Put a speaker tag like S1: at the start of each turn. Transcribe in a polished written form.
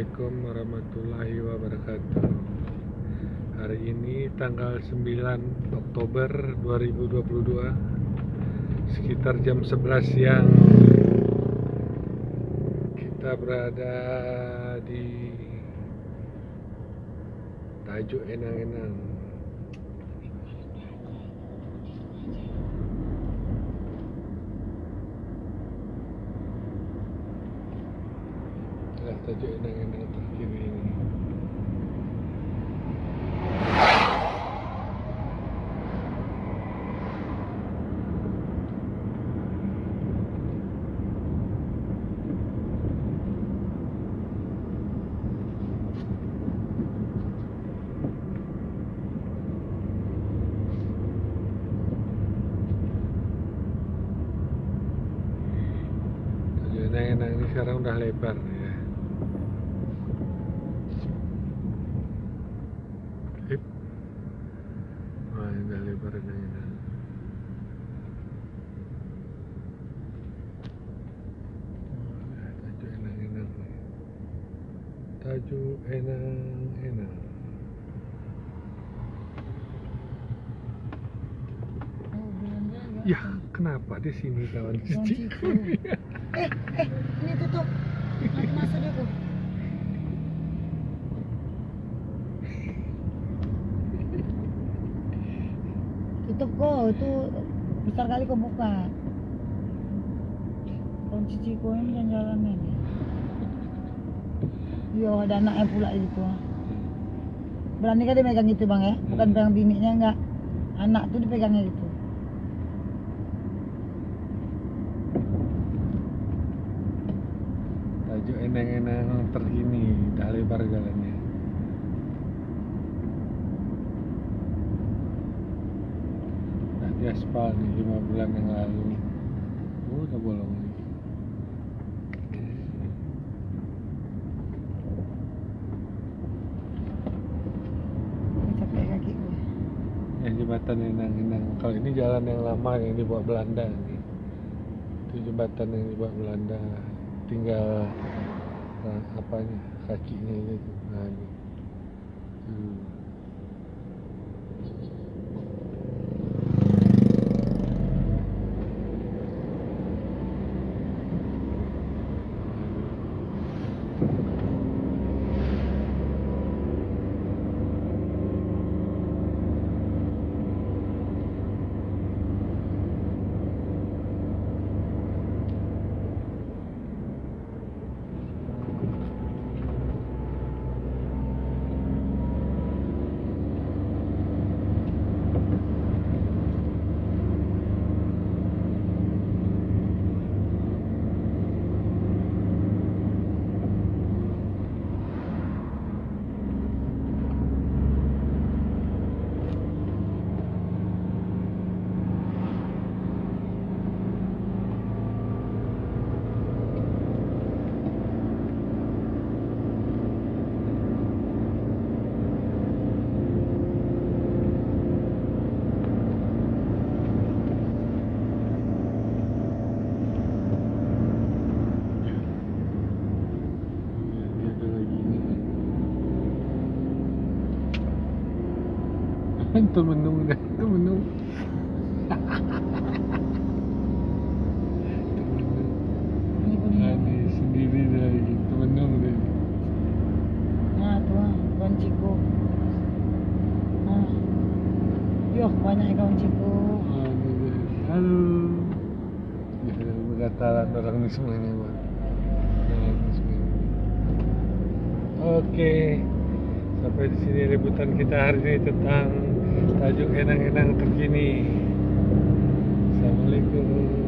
S1: Assalamualaikum warahmatullahi wabarakatuh. Hari ini tanggal 9 Oktober 2022, sekitar jam 11 siang. Kita berada di Tajuk Enang-Enang. Tajuk Enang-Enang terkini ini. Tajuk Enang-Enang ini sekarang udah lebar ya. Wah, ini udah lebar Enang-Enang. Tajuk Enang-Enang nih. Tajuk Enang-Enang. Ya, kenapa di sini kawan ciciku?
S2: Ini tutup. Nanti masuk dia tuh. Tutup kok, itu besar kali kau buka. Kunci ciciku ini jalan ini. Iya, ada anaknya pula itu. Berani kan dia megang itu bang ya? Bukan pegang bininya enggak. Anak tuh dipegangnya gitu.
S1: Tajuk Enang-Enang terkini, dah lebar jalannya. Dah diaspal nih 5 bulan yang lalu. Udah bolong lagi.
S2: Capek kaki gue.
S1: Ya, jembatan Enang-Enang. Kalau ini jalan yang lama yang dibuat Belanda nih. Itu jembatan yang dibuat Belanda. Tinggal apanya, kakinya gitu. Nah, ini. Itu menung dah, itu menung.
S2: Ini pun.
S1: Ini sendiri dah, itu menung dah.
S2: Nah tuh, kunciku. Nah, yoh banyak kunciku.
S1: Halo. Ya, berkatalah orang ni semuanya, Bang. Oke. Sampai di sini liputan kita hari ini tentang tajuk Enang-Enang terkini. Assalamualaikum.